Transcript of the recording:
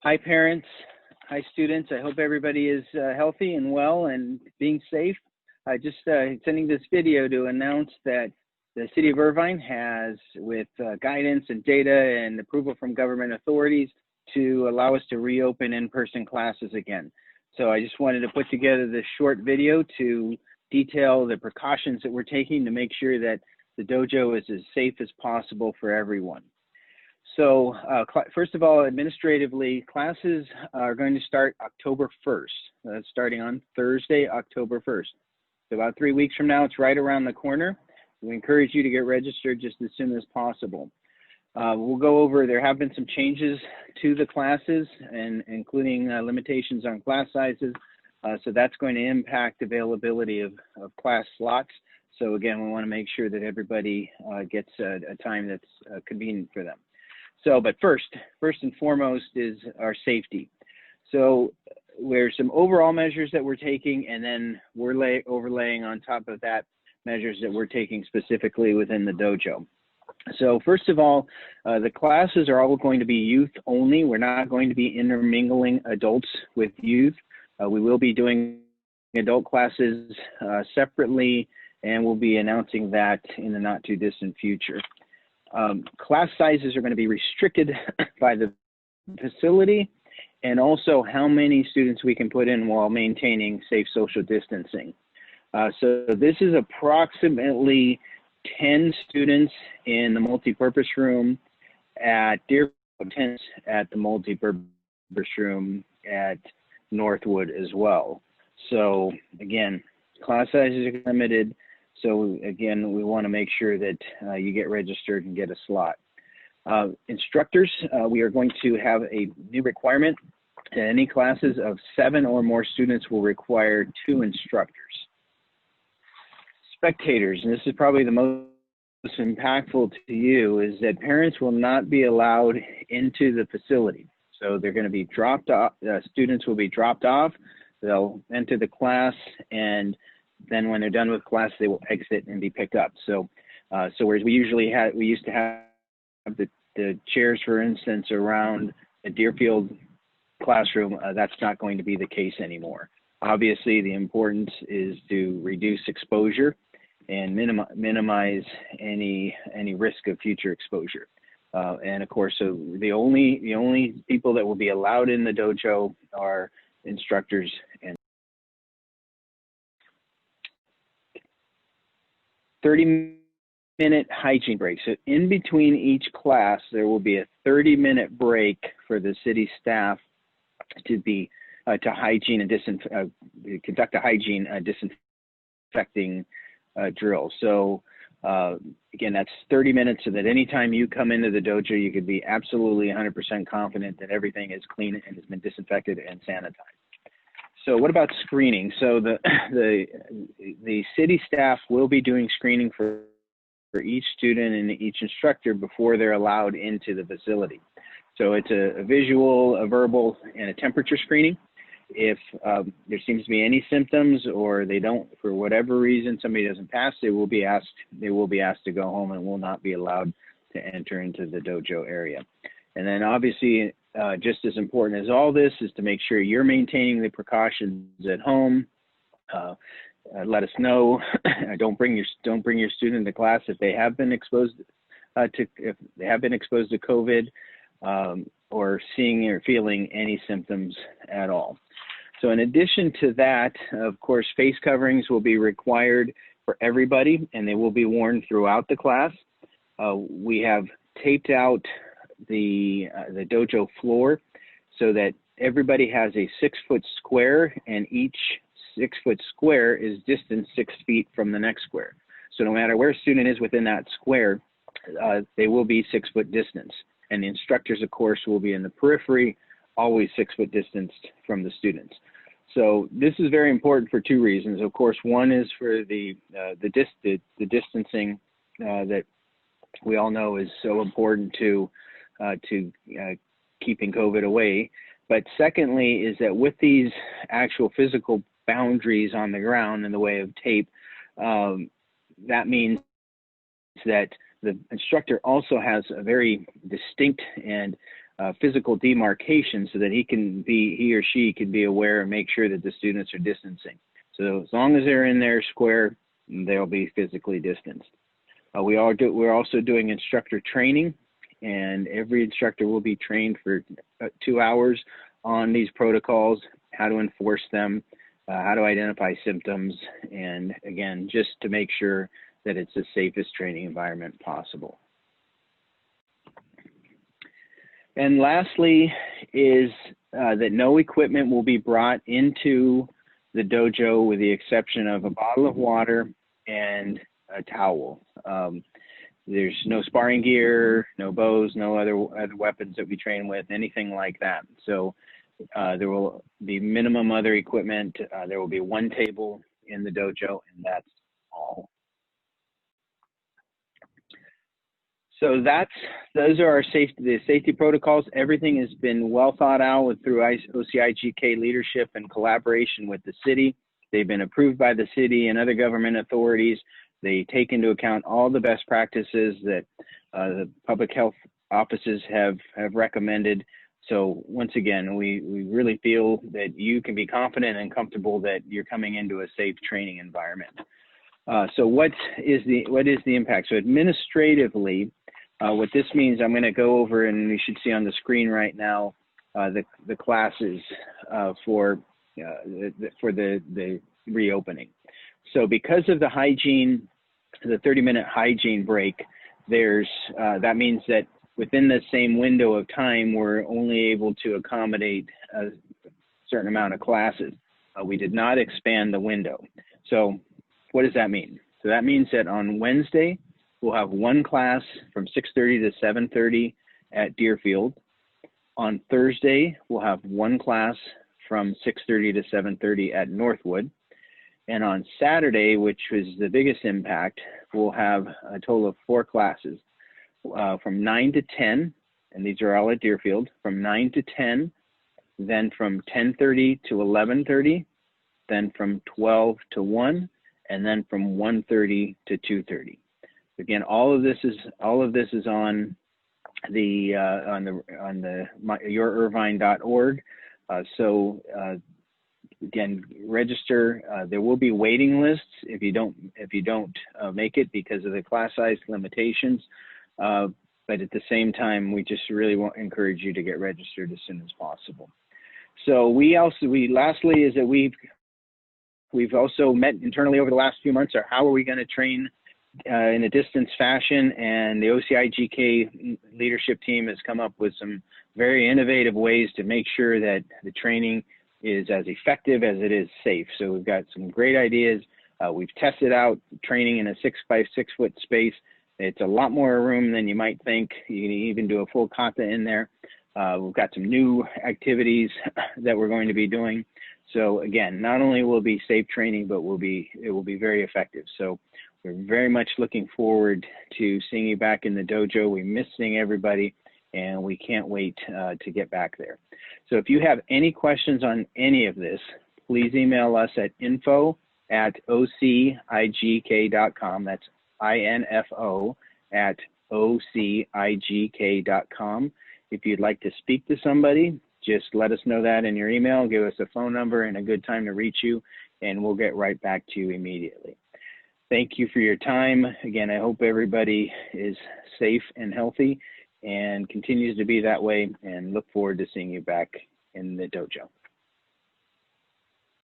Hi parents, hi students. I hope everybody is healthy and well and being safe. I just sending this video to announce that the City of Irvine has, with guidance and data and approval from government authorities, to allow us to reopen in-person classes again. So I just wanted to put together this short video to detail the precautions that we're taking to make sure that the dojo is as safe as possible for everyone. So first of all, administratively, classes are going to start October 1st. Starting on Thursday, October 1st. So about 3 weeks from now, it's right around the corner. We encourage you to get registered just as soon as possible. We'll go over, there have been some changes to the classes, and including limitations on class sizes. So that's going to impact availability of class slots. So again, we want to make sure that everybody gets a time that's convenient for them. So, but first and foremost is our safety. So there's some overall measures that we're taking, and then we're overlaying on top of that measures that we're taking specifically within the dojo. So first of all, the classes are all going to be youth only. We're not going to be intermingling adults with youth. We will be doing adult classes separately, and we'll be announcing that in the not too distant future. Class sizes are going to be restricted by the facility, and also how many students we can put in while maintaining safe social distancing. So this is approximately 10 students in the multi-purpose room at Deerfield, 10 at the multi-purpose room at Northwood as well. So again, class sizes are limited. So again, we want to make sure that you get registered and get a slot. Instructors, we are going to have a new requirement. Any classes of 7 or more students will require 2 instructors. Spectators, and this is probably the most impactful to you, is that parents will not be allowed into the facility. So they're going to be dropped off, students will be dropped off, they'll enter the class, and then when they're done with class, they will exit and be picked up. So, whereas we used to have the chairs, for instance, around the Deerfield classroom, that's not going to be the case anymore. Obviously, the importance is to reduce exposure and minimize any risk of future exposure. And of course, so the only people that will be allowed in the dojo are instructors and 30-minute hygiene break. So in between each class, there will be a 30-minute break for the city staff to be to hygiene and conduct a hygiene disinfecting drill. So again, that's 30 minutes, so that anytime you come into the dojo, you could be absolutely 100% confident that everything is clean and has been disinfected and sanitized. So what about screening? So the city staff will be doing screening for each student and each instructor before they're allowed into the facility. So it's a visual, a verbal, and a temperature screening. If there seems to be any symptoms, or they don't, for whatever reason, somebody doesn't pass, they will be asked to go home and will not be allowed to enter into the dojo area. And then obviously, just as important as all this is to make sure you're maintaining the precautions at home. Let us know. Don't bring your student to class if they have been exposed to COVID, or seeing or feeling any symptoms at all. So in addition to that, of course, face coverings will be required for everybody, and they will be worn throughout the class. We have taped out the dojo floor so that everybody has a 6-foot square, and each 6-foot square is distanced 6 feet from the next square. So no matter where a student is within that square, they will be 6-foot distance. And the instructors, of course, will be in the periphery, always 6-foot distanced from the students. So this is very important for 2 reasons. Of course, one is for the distancing that we all know is so important to keeping COVID away. But secondly is that with these actual physical boundaries on the ground in the way of tape, that means that the instructor also has a very distinct and physical demarcation so that he or she can be aware and make sure that the students are distancing. So as long as they're in their square, they'll be physically distanced. We're also doing instructor training, and every instructor will be trained for 2 hours on these protocols, how to enforce them, how to identify symptoms, and again, just to make sure that it's the safest training environment possible. And lastly is that no equipment will be brought into the dojo with the exception of a bottle of water and a towel. There's no sparring gear, no bows, no other weapons that we train with, anything like that. So there will be minimum other equipment. There will be one table in the dojo, and that's all. So those are our safety protocols. Everything has been well thought out through OCIGK leadership and collaboration with the city. They've been approved by the city and other government authorities. They take into account all the best practices that the public health offices have recommended. So once again, we really feel that you can be confident and comfortable that you're coming into a safe training environment. So what is the impact? So administratively, what this means, I'm going to go over, and you should see on the screen right now the classes for the reopening. So because of the hygiene, the 30-minute hygiene break, that means that within the same window of time, we're only able to accommodate a certain amount of classes. We did not expand the window. So what does that mean? So that means that on Wednesday, we'll have one class from 6:30 to 7:30 at Deerfield. On Thursday, we'll have one class from 6:30 to 7:30 at Northwood. And on Saturday, which was the biggest impact, we'll have a total of 4 classes from 9 to 10, and these are all at Deerfield, from 9 to 10, then from 10:30 to 11:30, then from 12 to 1, and then from 1:30 to 2:30. Again, all of this is on the yourirvine.org. Again, register. There will be waiting lists if you don't make it because of the class size limitations. But at the same time, we just really want to encourage you to get registered as soon as possible. So lastly is that we've also met internally over the last few months. How are we going to train in a distance fashion? And the OCIGK leadership team has come up with some very innovative ways to make sure that the training is as effective as it is safe. So we've got some great ideas. We've tested out training in a 6 by 6 foot space. It's a lot more room than you might think. You can even do a full kata in there. We've got some new activities that we're going to be doing. So again, not only will it be safe training, but it will be very effective. So we're very much looking forward to seeing you back in the dojo. We miss seeing everybody, and we can't wait to get back there. So if you have any questions on any of this, please email us at info@ocigk.com. That's info@ocigk.com. If you'd like to speak to somebody, just let us know that in your email. Give us a phone number and a good time to reach you, and we'll get right back to you immediately. Thank you for your time. Again, I hope everybody is safe and healthy and continues to be that way, and look forward to seeing you back in the dojo.